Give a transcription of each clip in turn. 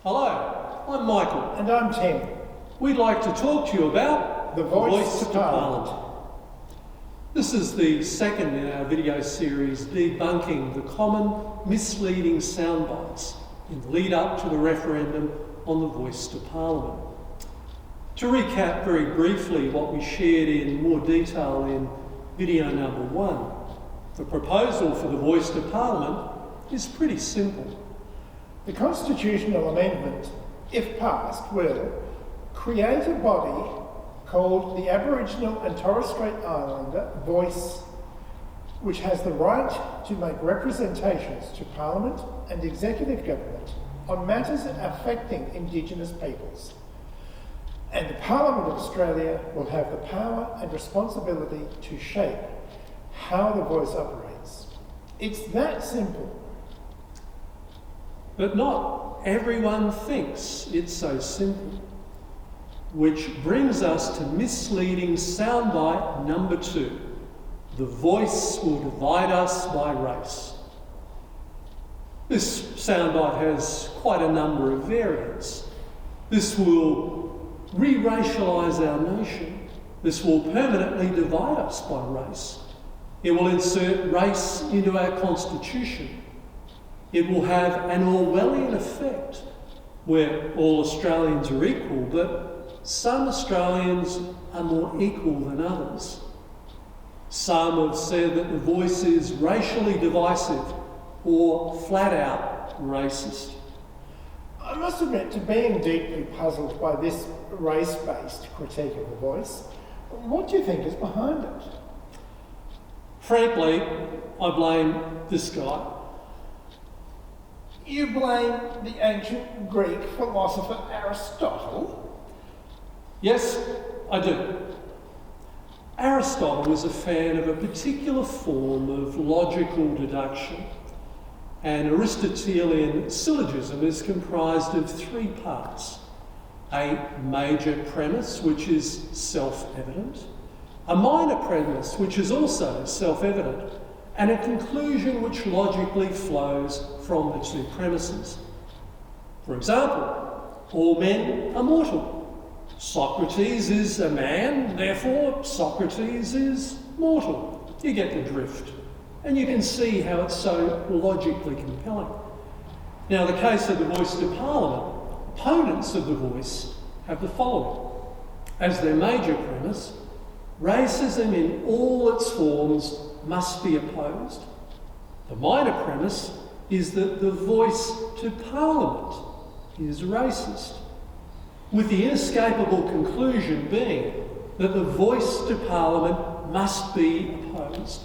Hello, I'm Michael. And I'm Tim. We'd like to talk to you about The Voice to Parliament. This is the second in our video series debunking the common misleading soundbites in the lead up to the referendum on the Voice to Parliament. To recap very briefly what we shared in more detail in video number 1, the proposal for the Voice to Parliament is pretty simple. The constitutional amendment, if passed, will create a body called the Aboriginal and Torres Strait Islander Voice, which has the right to make representations to Parliament and executive government on matters affecting Indigenous peoples. And the Parliament of Australia will have the power and responsibility to shape how the voice operates. It's that simple. But not everyone thinks it's so simple. Which brings us to misleading soundbite number 2. The voice will divide us by race. This soundbite has quite a number of variants. This will re-racialise our nation. This will permanently divide us by race. It will insert race into our constitution. It will have an Orwellian effect where all Australians are equal, but some Australians are more equal than others. Some have said that the voice is racially divisive or flat out racist. I must admit to being deeply puzzled by this race-based critique of the voice. What do you think is behind it? Frankly, I blame this guy. You blame the ancient Greek philosopher Aristotle? Yes, I do. Aristotle was a fan of a particular form of logical deduction. An Aristotelian syllogism is comprised of 3 parts. A major premise, which is self-evident, a minor premise, which is also self-evident, and a conclusion which logically flows from the 2 premises. For example, all men are mortal. Socrates is a man, therefore Socrates is mortal. You get the drift. And you can see how it's so logically compelling. Now, in the case of the Voice to Parliament, opponents of the voice have the following. As their major premise, racism in all its forms must be opposed. The minor premise is that the voice to Parliament is racist, with the inescapable conclusion being that the voice to Parliament must be opposed.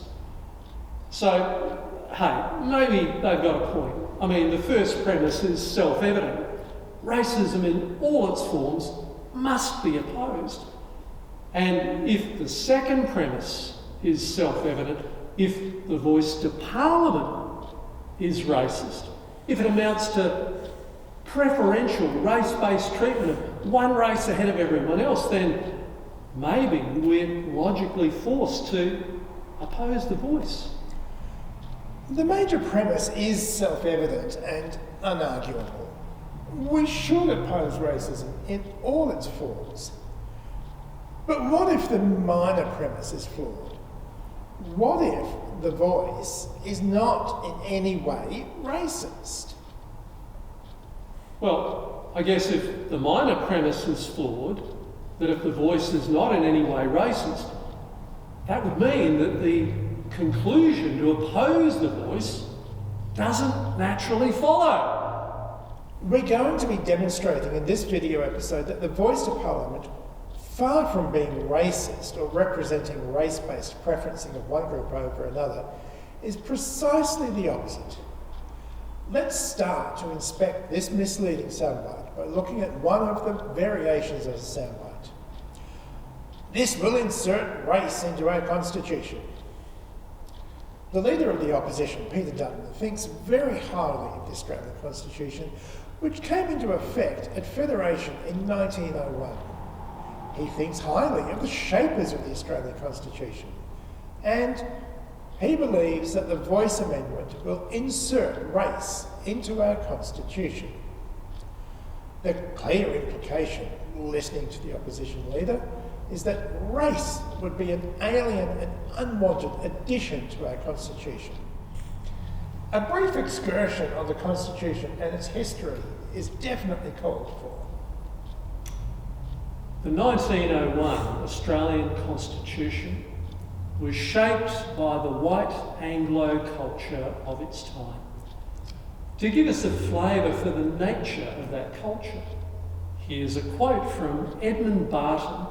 So, hey, maybe they've got a point. I mean, the first premise is self-evident. Racism in all its forms must be opposed. And if the second premise is self-evident, if the voice to Parliament is racist, if it amounts to preferential race-based treatment of one race ahead of everyone else, then maybe we're logically forced to oppose the voice. The major premise is self-evident and unarguable. We should oppose racism in all its forms. But what if the minor premise is flawed? What if the voice is not in any way racist? Well, I guess if the minor premise is flawed, that if the voice is not in any way racist, that would mean that the conclusion to oppose the voice doesn't naturally follow. We're going to be demonstrating in this video episode that the Voice to Parliament, far from being racist or representing race-based preferencing of one group over another, is precisely the opposite. Let's start to inspect this misleading soundbite by looking at one of the variations of the soundbite. This will insert race into our constitution. The leader of the opposition, Peter Dutton, thinks very highly of the Australian Constitution, which came into effect at Federation in 1901. He thinks highly of the shapers of the Australian Constitution, and he believes that the Voice Amendment will insert race into our Constitution. The clear implication, listening to the opposition leader, is that race would be an alien and unwanted addition to our Constitution. A brief excursion on the Constitution and its history is definitely called for. The 1901 Australian Constitution was shaped by the white Anglo culture of its time. To give us a flavour for the nature of that culture, here's a quote from Edmund Barton,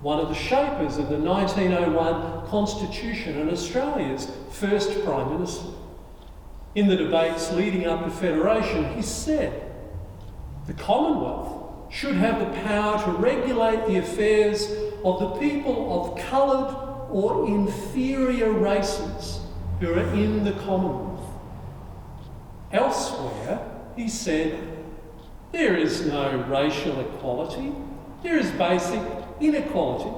one of the shapers of the 1901 Constitution and Australia's first Prime Minister. In the debates leading up to Federation, he said, "The Commonwealth should have the power to regulate the affairs of the people of coloured or inferior races who are in the Commonwealth." Elsewhere, he said, "There is no racial equality, there is basic inequality.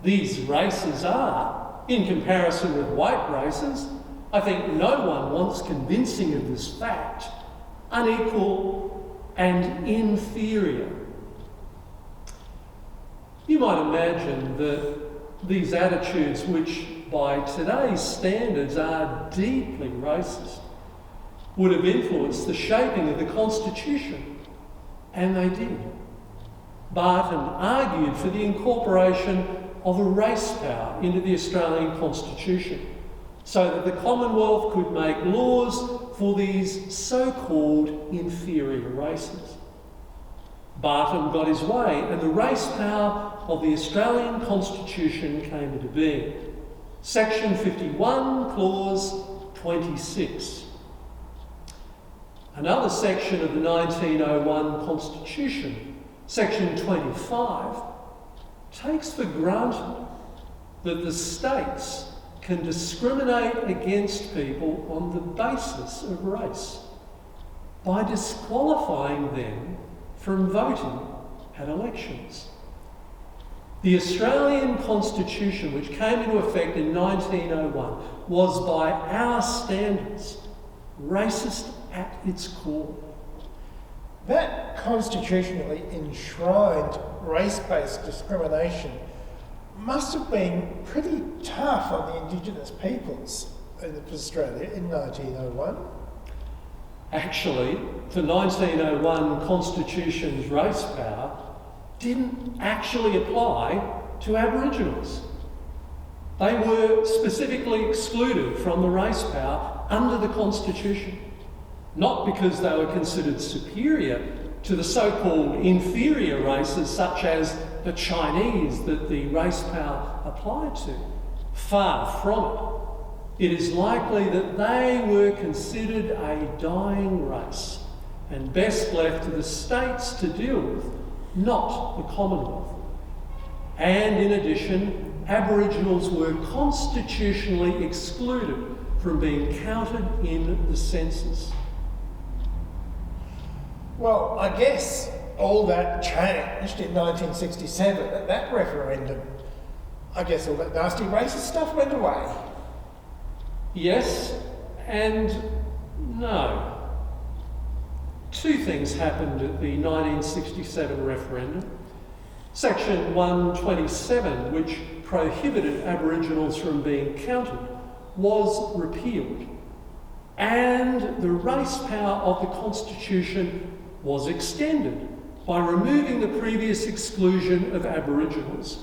These races are, in comparison with white races, I think no one wants convincing of this fact, unequal and inferior." You might imagine that these attitudes, which by today's standards are deeply racist, would have influenced the shaping of the Constitution, and they did. Barton argued for the incorporation of a race power into the Australian Constitution so that the Commonwealth could make laws for these so-called inferior races. Barton got his way and the race power of the Australian Constitution came into being. Section 51, Clause 26. Another section of the 1901 Constitution, Section 25, takes for granted that the states can discriminate against people on the basis of race by disqualifying them from voting at elections. The Australian Constitution, which came into effect in 1901, was by our standards racist at its core. That constitutionally enshrined race-based discrimination must have been pretty tough on the Indigenous peoples of Australia in 1901. Actually, the 1901 Constitution's race power didn't actually apply to Aboriginals. They were specifically excluded from the race power under the Constitution, not because they were considered superior to the so-called inferior races such as the Chinese that the race power applied to. Far from it. It is likely that they were considered a dying race and best left to the states to deal with, not the Commonwealth. And in addition, Aboriginals were constitutionally excluded from being counted in the census. Well, I guess all that changed in 1967 at that referendum. I guess all that nasty racist stuff went away. Yes and no. Two things happened at the 1967 referendum. Section 127, which prohibited Aboriginals from being counted, was repealed. And the race power of the Constitution was extended by removing the previous exclusion of Aboriginals.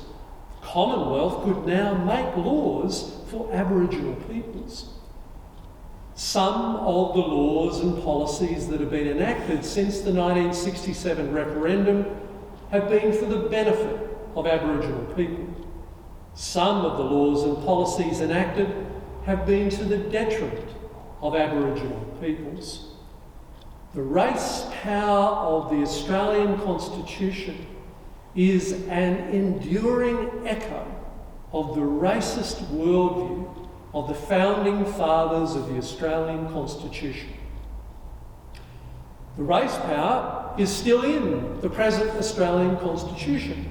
The Commonwealth could now make laws for Aboriginal peoples. Some of the laws and policies that have been enacted since the 1967 referendum have been for the benefit of Aboriginal people. Some of the laws and policies enacted have been to the detriment of Aboriginal peoples. The race power of the Australian Constitution is an enduring echo of the racist worldview of the founding fathers of the Australian Constitution. The race power is still in the present Australian Constitution,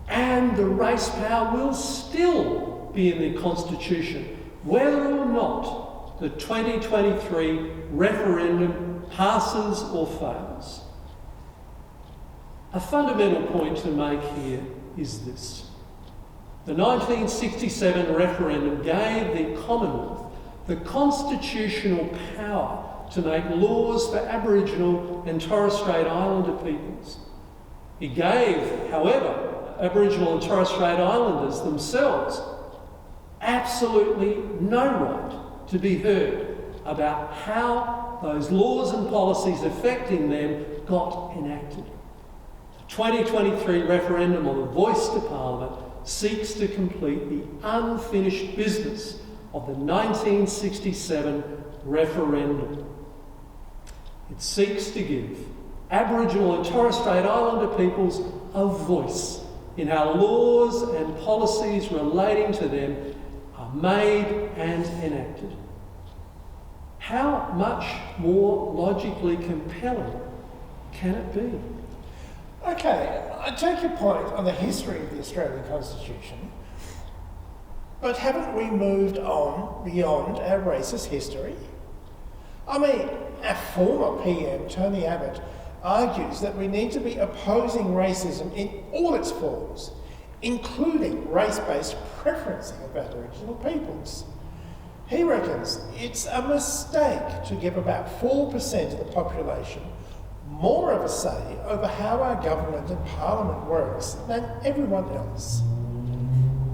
and the race power will still be in the Constitution, whether or not the 2023 referendum passes or fails. A fundamental point to make here is this. The 1967 referendum gave the Commonwealth the constitutional power to make laws for Aboriginal and Torres Strait Islander peoples. It gave, however, Aboriginal and Torres Strait Islanders themselves absolutely no right to be heard about how those laws and policies affecting them got enacted. The 2023 referendum on the voice to Parliament seeks to complete the unfinished business of the 1967 referendum. It seeks to give Aboriginal and Torres Strait Islander peoples a voice in how laws and policies relating to them are made and enacted. How much more logically compelling can it be? Okay, I take your point on the history of the Australian Constitution, but haven't we moved on beyond our racist history? I mean, our former PM, Tony Abbott, argues that we need to be opposing racism in all its forms, including race-based preferencing of Aboriginal peoples. He reckons it's a mistake to give about 4% of the population more of a say over how our government and parliament works than everyone else.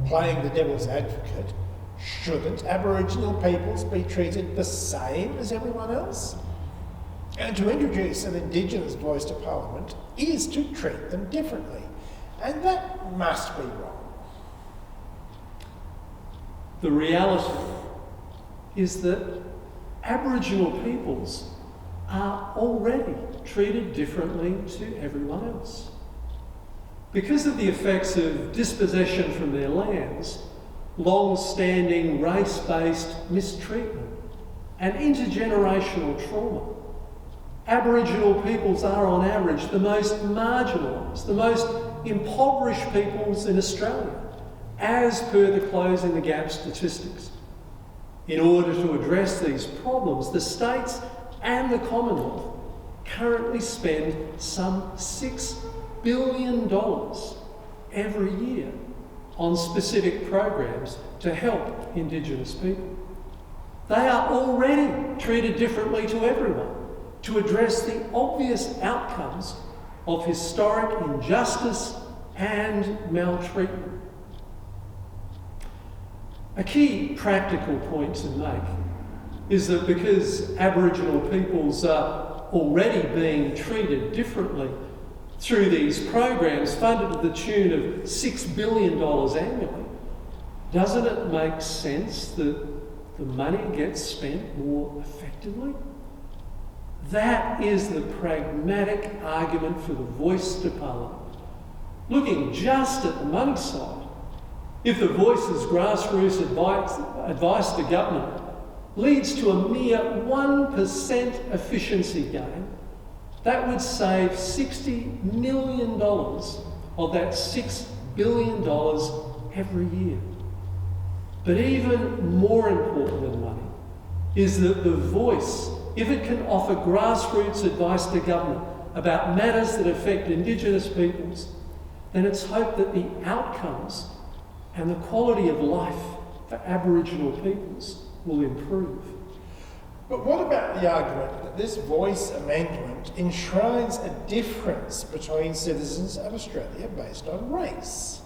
Playing the devil's advocate, shouldn't Aboriginal peoples be treated the same as everyone else? And to introduce an Indigenous voice to Parliament is to treat them differently, and that must be wrong. The reality is that Aboriginal peoples are already treated differently to everyone else. Because of the effects of dispossession from their lands, long-standing race-based mistreatment and intergenerational trauma, Aboriginal peoples are on average the most marginalised, the most impoverished peoples in Australia, as per the Closing the Gap statistics. In order to address these problems, the states and the Commonwealth currently spend some $6 billion every year on specific programs to help Indigenous people. They are already treated differently to everyone to address the obvious outcomes of historic injustice and maltreatment. A key practical point to make is that because Aboriginal peoples are already being treated differently through these programs funded to the tune of $6 billion annually, doesn't it make sense that the money gets spent more effectively? That is the pragmatic argument for the voice to Parliament. Looking just at the money side, if the voice's grassroots advice to government leads to a mere 1% efficiency gain, that would save $60 million of that $6 billion every year. But even more important than money is that the voice, if it can offer grassroots advice to government about matters that affect Indigenous peoples, then it's hoped that the outcomes and the quality of life for Aboriginal peoples will improve. But what about the argument that this voice amendment enshrines a difference between citizens of Australia based on race?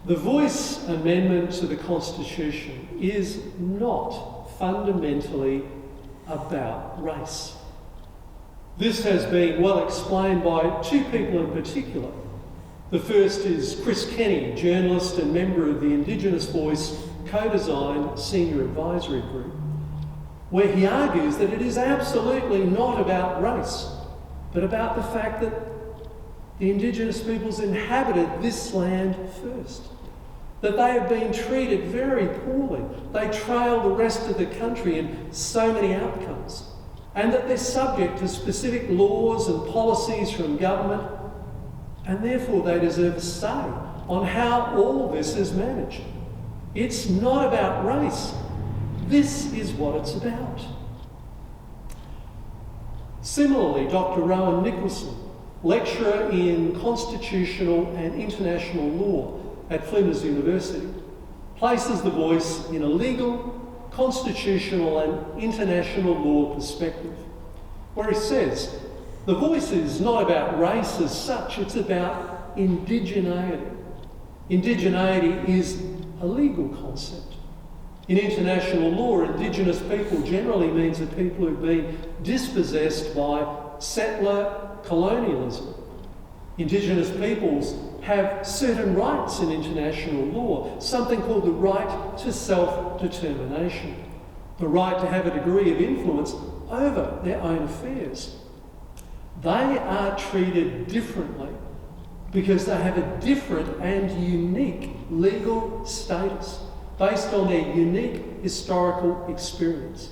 The voice amendment to the Constitution is not fundamentally about race. This has been well explained by two people in particular. The first is Chris Kenny, journalist and member of the Indigenous Voice Co-Design Senior Advisory Group, where he argues that it is absolutely not about race, but about the fact that the Indigenous peoples inhabited this land first, that they have been treated very poorly. They trail the rest of the country in so many outcomes, and that they're subject to specific laws and policies from government, and therefore they deserve a say on how all this is managed. It's not about race. This is what it's about. Similarly, Dr. Rowan Nicholson, lecturer in constitutional and international law at Flinders University, places the voice in a legal, constitutional and international law perspective, where he says, the voice is not about race as such, it's about indigeneity. Indigeneity is a legal concept. In international law, Indigenous people generally means the people who've been dispossessed by settler colonialism. Indigenous peoples have certain rights in international law, something called the right to self-determination, the right to have a degree of influence over their own affairs. They are treated differently because they have a different and unique legal status based on their unique historical experience.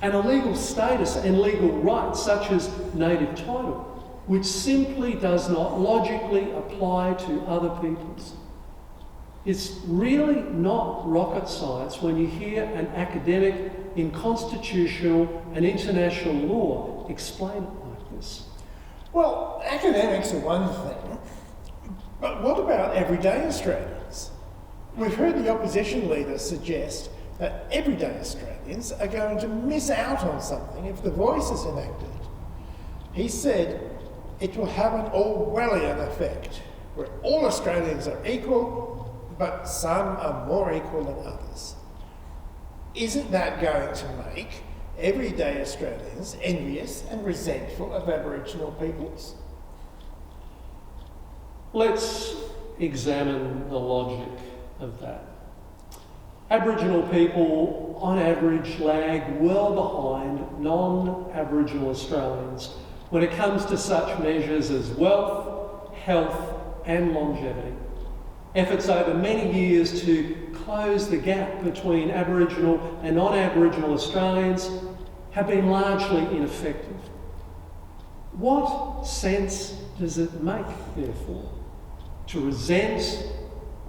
And a legal status and legal rights such as native title, which simply does not logically apply to other peoples. It's really not rocket science when you hear an academic in constitutional and international law explain it like this. Well, academics are one thing, but what about everyday Australians? We've heard the opposition leader suggest that everyday Australians are going to miss out on something if the voice is enacted. He said it will have an Orwellian effect, where all Australians are equal, but some are more equal than others. Isn't that going to make everyday Australians envious and resentful of Aboriginal peoples? Let's examine the logic of that. Aboriginal people, on average, lag well behind non-Aboriginal Australians when it comes to such measures as wealth, health and longevity. Efforts over many years to close the gap between Aboriginal and non-Aboriginal Australians have been largely ineffective. What sense does it make, therefore, to resent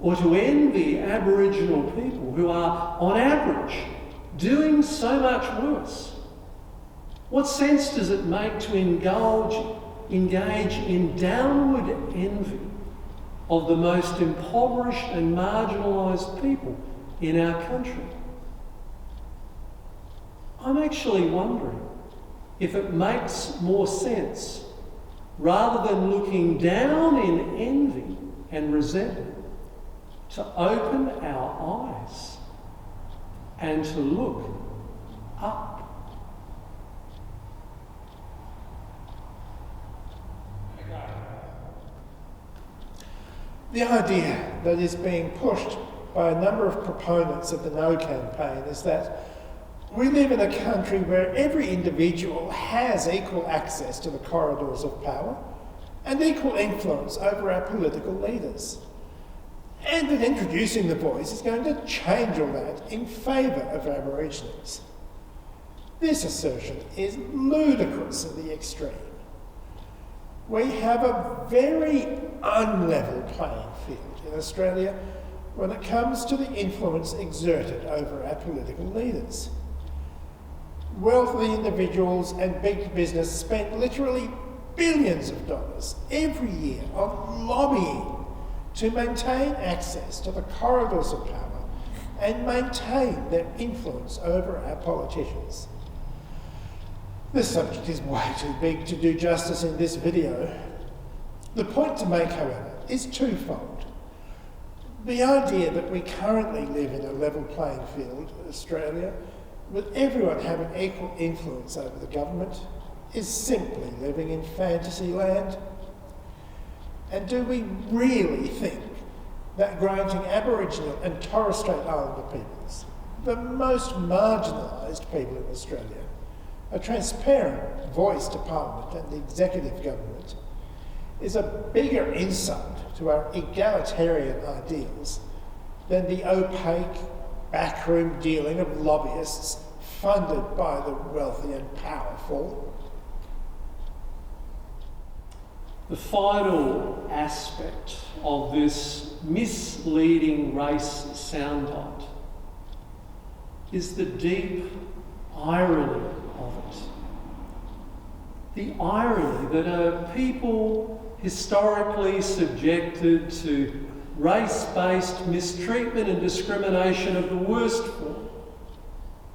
or to envy Aboriginal people who are, on average, doing so much worse? What sense does it make to engage in downward envy of the most impoverished and marginalised people in our country? I'm actually wondering if it makes more sense, rather than looking down in envy and resentment, to open our eyes and to look up. The idea that is being pushed by a number of proponents of the No campaign is that we live in a country where every individual has equal access to the corridors of power and equal influence over our political leaders. And that introducing the voice is going to change all that in favour of Aborigines. This assertion is ludicrous at the extreme. We have a very unlevel playing field in Australia when it comes to the influence exerted over our political leaders. Wealthy individuals and big business spend literally billions of dollars every year on lobbying to maintain access to the corridors of power and maintain their influence over our politicians. This subject is way too big to do justice in this video. The point to make, however, is twofold. The idea that we currently live in a level playing field in Australia, with everyone having equal influence over the government, is simply living in fantasy land. And do we really think that granting Aboriginal and Torres Strait Islander peoples, the most marginalised people in Australia, a transparent voice to Parliament and the executive government is a bigger insult to our egalitarian ideals than the opaque backroom dealing of lobbyists funded by the wealthy and powerful? The final aspect of this misleading race soundbite is the deep irony of it. the irony that a people historically subjected to race-based mistreatment and discrimination of the worst form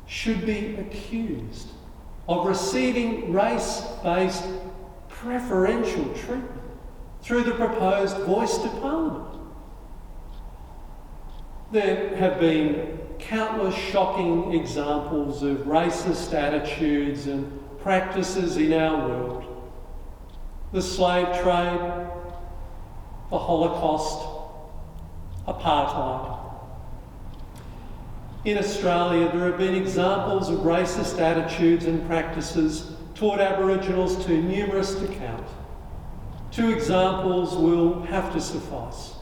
should be accused of receiving race-based preferential treatment through the proposed voice to Parliament. There have been countless shocking examples of racist attitudes and practices in our world. The slave trade, the Holocaust, apartheid. In Australia, there have been examples of racist attitudes and practices toward Aboriginals too numerous to count. 2 examples will have to suffice.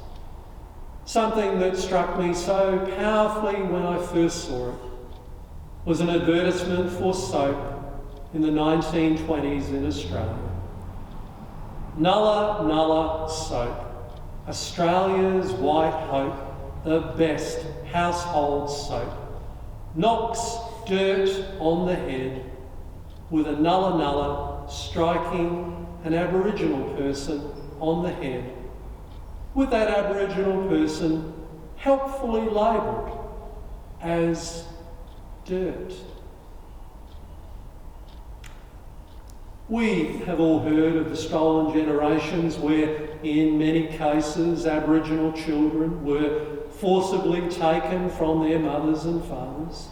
Something that struck me so powerfully when I first saw it was an advertisement for soap in the 1920s in Australia. Nulla Nulla Soap, Australia's white hope, the best household soap, knocks dirt on the head with a nulla nulla striking an Aboriginal person on the head, with that Aboriginal person helpfully labelled as dirt. We have all heard of the stolen generations where, in many cases, Aboriginal children were forcibly taken from their mothers and fathers.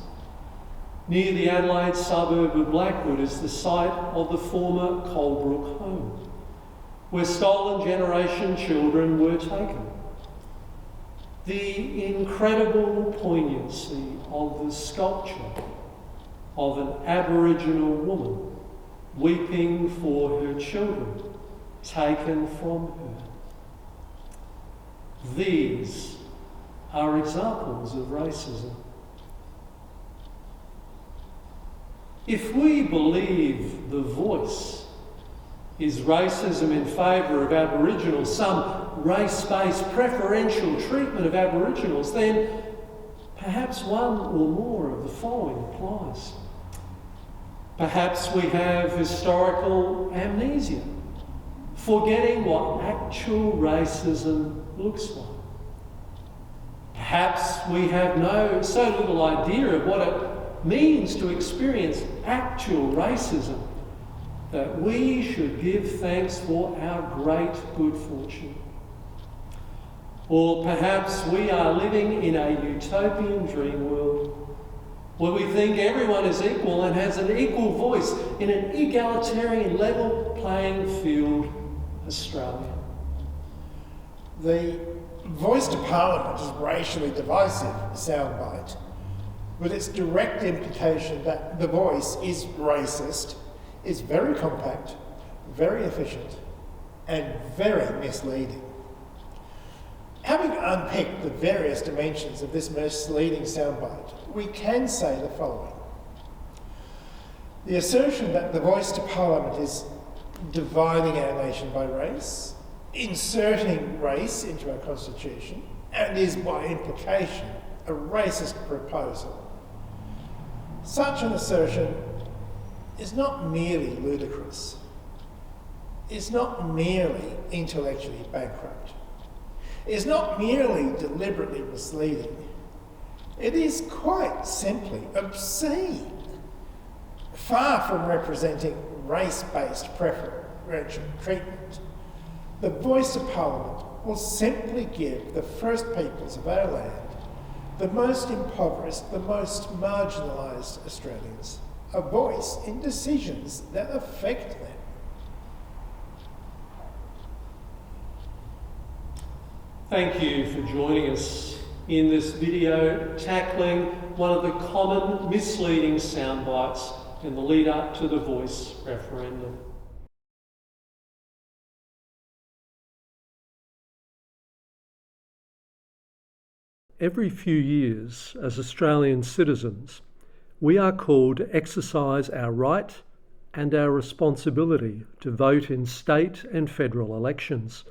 Near the Adelaide suburb of Blackwood is the site of the former Colebrook home, where stolen generation children were taken. The incredible poignancy of the sculpture of an Aboriginal woman weeping for her children taken from her. These are examples of racism. If we believe the voice is racism in favour of Aboriginals, some race-based preferential treatment of Aboriginals, then perhaps one or more of the following applies. Perhaps we have historical amnesia, forgetting what actual racism looks like. Perhaps we have so little idea of what it means to experience actual racism that we should give thanks for our great good fortune. Or perhaps we are living in a utopian dream world where we think everyone is equal and has an equal voice in an egalitarian level playing field Australia. The voice to Parliament is racially divisive soundbite, with its direct implication that the voice is racist, is very compact, very efficient, and very misleading. Having unpicked the various dimensions of this misleading soundbite, we can say the following. The assertion that the voice to Parliament is dividing our nation by race, inserting race into our constitution, and is by implication a racist proposal. Such an assertion is not merely ludicrous, is not merely intellectually bankrupt, is not merely deliberately misleading. It is quite simply obscene. Far from representing race-based preferential treatment, the voice of Parliament will simply give the First Peoples of our land, the most impoverished, the most marginalised Australians, a voice in decisions that affect them. Thank you for joining us in this video tackling one of the common misleading soundbites in the lead up to the Voice referendum. Every few years, as Australian citizens, we are called to exercise our right and our responsibility to vote in state and federal elections.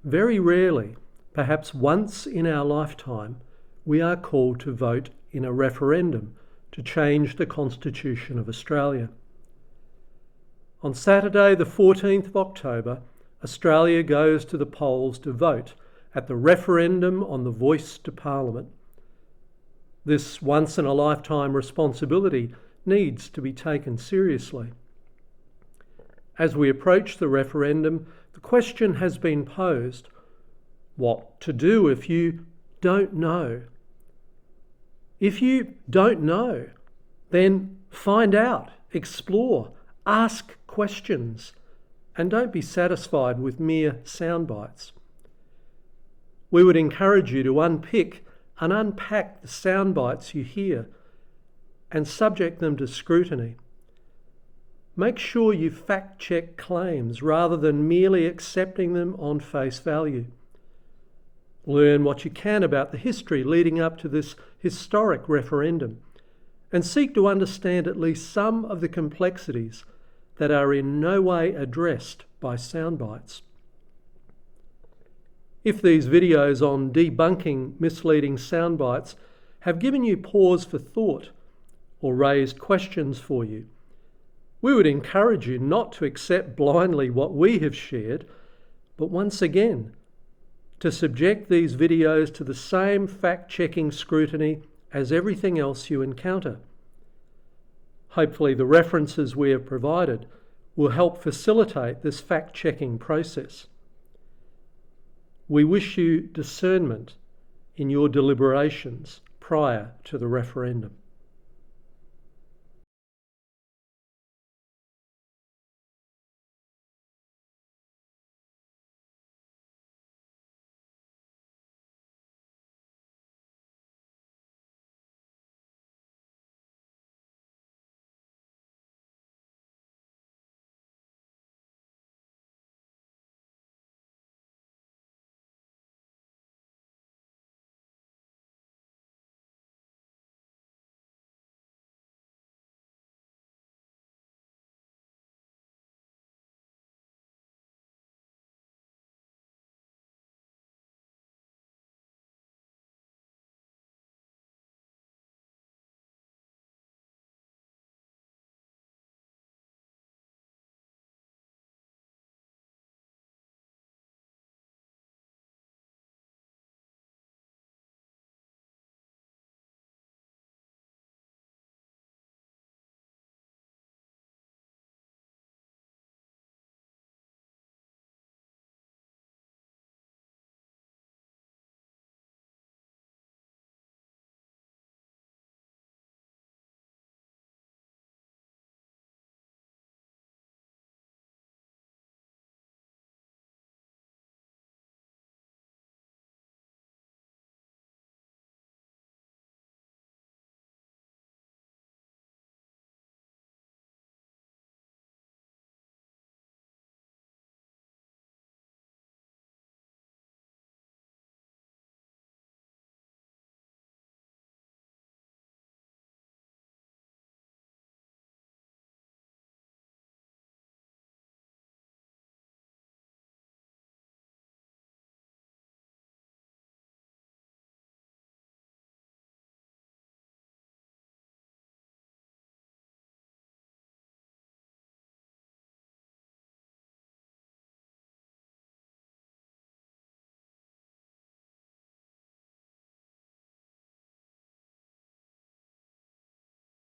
Very rarely, perhaps once in our lifetime, we are called to vote in a referendum to change the Constitution of Australia. On Saturday, the 14th of October, Australia goes to the polls to vote at the referendum on the voice to Parliament. This once-in-a-lifetime responsibility needs to be taken seriously. As we approach the referendum, the question has been posed: what to do if you don't know? If you don't know, then find out, explore, ask questions, and don't be satisfied with mere soundbites. We would encourage you to unpick and unpack the soundbites you hear and subject them to scrutiny. Make sure you fact-check claims rather than merely accepting them on face value. Learn what you can about the history leading up to this historic referendum and seek to understand at least some of the complexities that are in no way addressed by soundbites. If these videos on debunking misleading soundbites have given you pause for thought or raised questions for you, we would encourage you not to accept blindly what we have shared, but once again, to subject these videos to the same fact-checking scrutiny as everything else you encounter. Hopefully the references we have provided will help facilitate this fact-checking process. We wish you discernment in your deliberations prior to the referendum.